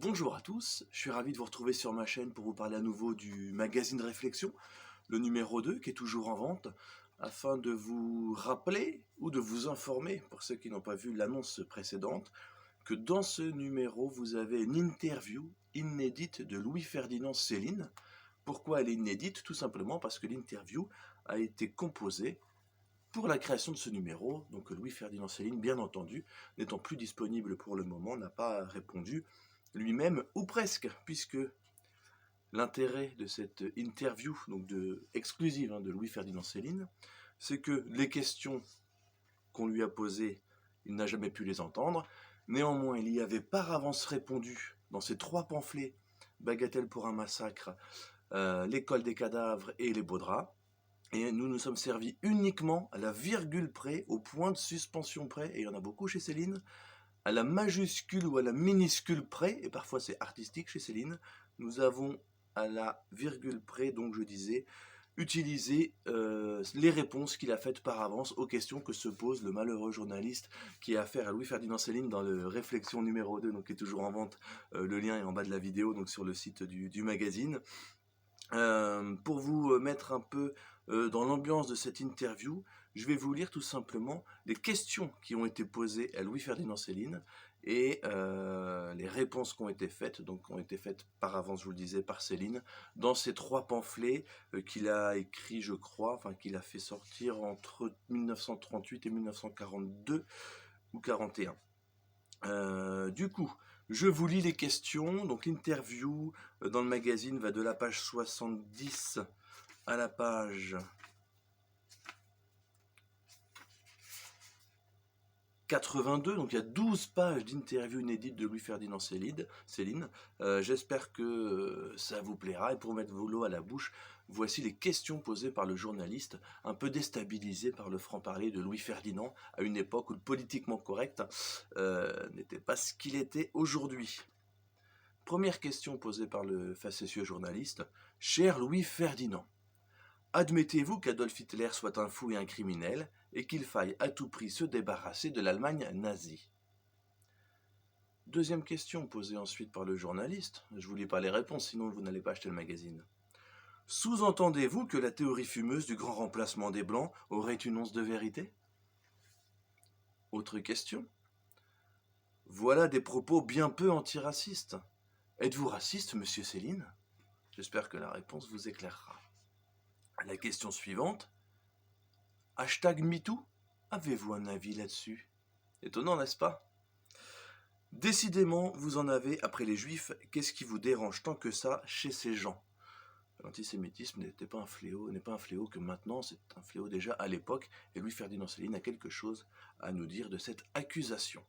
Bonjour à tous, je suis ravi de vous retrouver sur ma chaîne pour vous parler à nouveau du magazine Réflexion, le numéro 2 qui est toujours en vente, afin de vous rappeler ou de vous informer, pour ceux qui n'ont pas vu l'annonce précédente, que dans ce numéro vous avez une interview inédite de Louis-Ferdinand Céline. Pourquoi elle est inédite? Tout simplement parce que l'interview a été composée pour la création de ce numéro. Donc Louis-Ferdinand Céline, bien entendu, n'étant plus disponible pour le moment, n'a pas répondu lui-même, ou presque, puisque l'intérêt de cette interview, donc exclusive de Louis-Ferdinand Céline, c'est que les questions qu'on lui a posées, il n'a jamais pu les entendre. Néanmoins, il y avait par avance répondu dans ces 3 pamphlets, Bagatelle pour un massacre, L'école des cadavres et les beaux draps. Et nous nous sommes servis uniquement à la virgule près, au point de suspension près, et il y en a beaucoup chez Céline, à la majuscule ou à la minuscule près, et parfois c'est artistique chez Céline, nous avons à la virgule près, donc je disais, utilisé les réponses qu'il a faites par avance aux questions que se pose le malheureux journaliste qui a affaire à Louis-Ferdinand Céline dans le Réflexion numéro 2, donc qui est toujours en vente. Le lien est en bas de la vidéo, donc sur le site du magazine. Pour vous mettre un peu dans l'ambiance de cette interview, je vais vous lire tout simplement les questions qui ont été posées à Louis-Ferdinand Céline et les réponses qui ont été faites, donc ont été faites par avance, je vous le disais, par Céline, dans ces 3 pamphlets qu'il a écrits, je crois, enfin qu'il a fait sortir entre 1938 et 1942 ou 41. Du coup, je vous lis les questions. Donc l'interview dans le magazine va de la page 70 à la page 82, donc il y a 12 pages d'interview inédite de Louis-Ferdinand Céline. J'espère que ça vous plaira, et pour mettre vos lots à la bouche, voici les questions posées par le journaliste, un peu déstabilisé par le franc-parler de Louis-Ferdinand, à une époque où le politiquement correct n'était pas ce qu'il était aujourd'hui. Première question posée par le facétieux journaliste. « Cher Louis-Ferdinand, admettez-vous qu'Adolf Hitler soit un fou et un criminel, et qu'il faille à tout prix se débarrasser de l'Allemagne nazie ?» Deuxième question posée ensuite par le journaliste. Je ne vous lis pas les réponses, sinon vous n'allez pas acheter le magazine. « Sous-entendez-vous que la théorie fumeuse du grand remplacement des Blancs aurait une once de vérité ?» Autre question. « Voilà des propos bien peu antiracistes. Êtes-vous raciste, monsieur Céline ? » J'espère que la réponse vous éclairera. La question suivante. Hashtag MeToo, avez-vous un avis là-dessus? Étonnant, n'est-ce pas? Décidément, vous en avez après les Juifs, qu'est-ce qui vous dérange tant que ça chez ces gens? L'antisémitisme n'est pas un fléau que maintenant, c'est un fléau déjà à l'époque, et Louis-Ferdinand Céline a quelque chose à nous dire de cette accusation.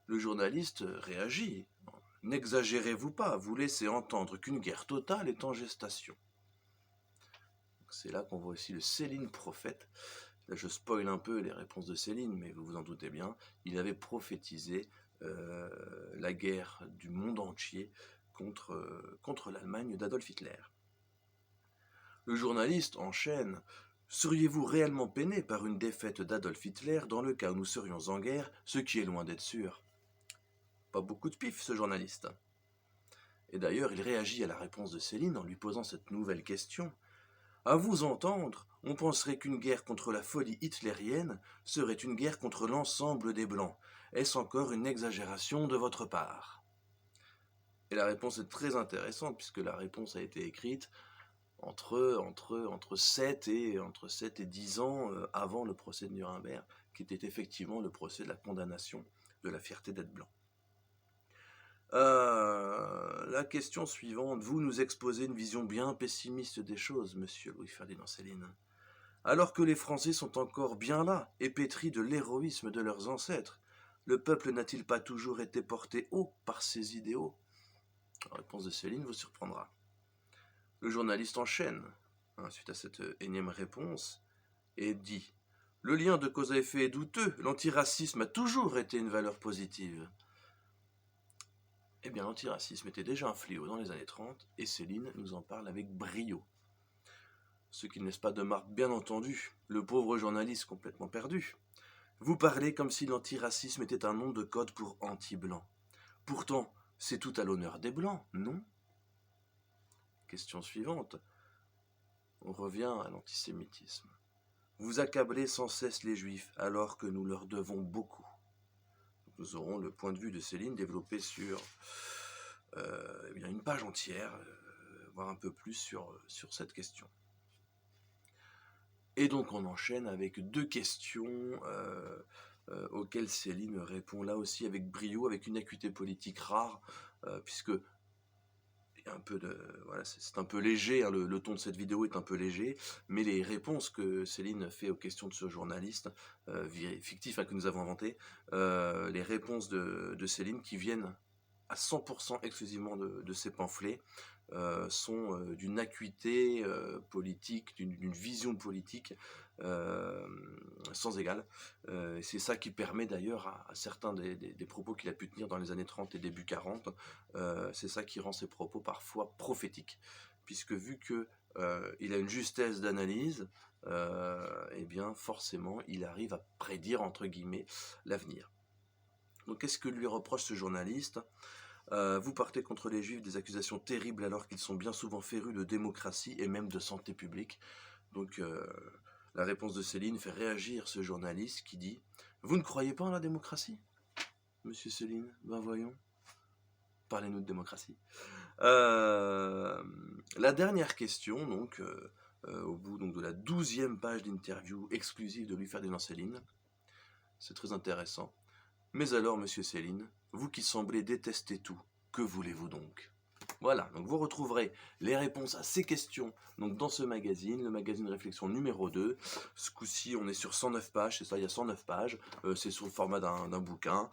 Le journaliste réagit. N'exagérez-vous pas, vous laissez entendre qu'une guerre totale est en gestation. C'est là qu'on voit aussi le Céline prophète. Là, je spoil un peu les réponses de Céline, mais vous vous en doutez bien, il avait prophétisé la guerre du monde entier contre l'Allemagne d'Adolf Hitler. Le journaliste enchaîne. Seriez-vous réellement peiné par une défaite d'Adolf Hitler dans le cas où nous serions en guerre, ce qui est loin d'être sûr? Pas beaucoup de pif, ce journaliste. Et d'ailleurs, il réagit à la réponse de Céline en lui posant cette nouvelle question. À vous entendre, on penserait qu'une guerre contre la folie hitlérienne serait une guerre contre l'ensemble des Blancs. Est-ce encore une exagération de votre part? Et la réponse est très intéressante, puisque la réponse a été écrite entre 7 et 10 ans avant le procès de Nuremberg, qui était effectivement le procès de la condamnation de la fierté d'être blanc. La question suivante. Vous nous exposez une vision bien pessimiste des choses, monsieur Louis-Ferdinand Céline. Alors que les Français sont encore bien là, et pétris de l'héroïsme de leurs ancêtres, le peuple n'a-t-il pas toujours été porté haut par ses idéaux? La réponse de Céline vous surprendra. Le journaliste enchaîne, suite à cette énième réponse, et dit « Le lien de cause à effet est douteux, l'antiracisme a toujours été une valeur positive. » Eh bien, l'antiracisme était déjà un fléau dans les années 30, et Céline nous en parle avec brio. Ce qui ne laisse pas de marque, bien entendu, le pauvre journaliste complètement perdu. Vous parlez comme si l'antiracisme était un nom de code pour anti-blanc. Pourtant, C'est tout à l'honneur des Blancs, non? Question suivante. On revient à l'antisémitisme. Vous accablez sans cesse les Juifs alors que nous leur devons beaucoup. Nous aurons le point de vue de Céline développé sur une page entière, voire un peu plus sur cette question. Et donc on enchaîne avec deux questions auxquelles Céline répond là aussi avec brio, avec une acuité politique rare, puisque un peu de, voilà, c'est un peu léger, hein, le ton de cette vidéo est un peu léger, mais les réponses que Céline fait aux questions de ce journaliste fictif, hein, que nous avons inventé, les réponses de Céline qui viennent à 100% exclusivement de ces pamphlets, sont d'une acuité politique, d'une vision politique sans égale. C'est ça qui permet d'ailleurs à certains des propos qu'il a pu tenir dans les années 30 et début 40, c'est ça qui rend ses propos parfois prophétiques, puisque vu que il a une justesse d'analyse, eh bien forcément il arrive à prédire entre guillemets l'avenir. Donc qu'est-ce que lui reproche ce journaliste ? Vous partez contre les Juifs des accusations terribles alors qu'ils sont bien souvent férus de démocratie et même de santé publique. Donc la réponse de Céline fait réagir ce journaliste qui dit « Vous ne croyez pas en la démocratie, monsieur Céline? Ben voyons, parlez-nous de démocratie. » La dernière question, donc, au bout donc, de la 12e page d'interview exclusive de Louis Ferdinand Céline, c'est très intéressant. Mais alors, monsieur Céline, vous qui semblez détester tout, que voulez-vous donc? Voilà, donc vous retrouverez les réponses à ces questions donc dans ce magazine, le magazine Réflexion numéro 2. Ce coup-ci, on est sur 109 pages, c'est ça, il y a 109 pages. C'est sur le format d'un bouquin.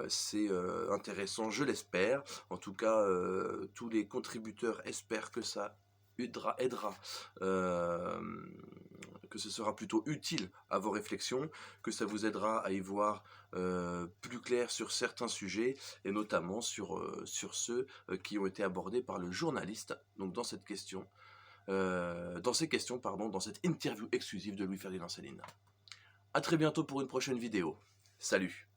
C'est intéressant, je l'espère. En tout cas, tous les contributeurs espèrent que ça aidera, que ce sera plutôt utile à vos réflexions, que ça vous aidera à y voir plus clair sur certains sujets, et notamment sur ceux qui ont été abordés par le journaliste, donc dans cette question, dans cette interview exclusive de Louis Ferdinand Céline. A très bientôt pour une prochaine vidéo. Salut!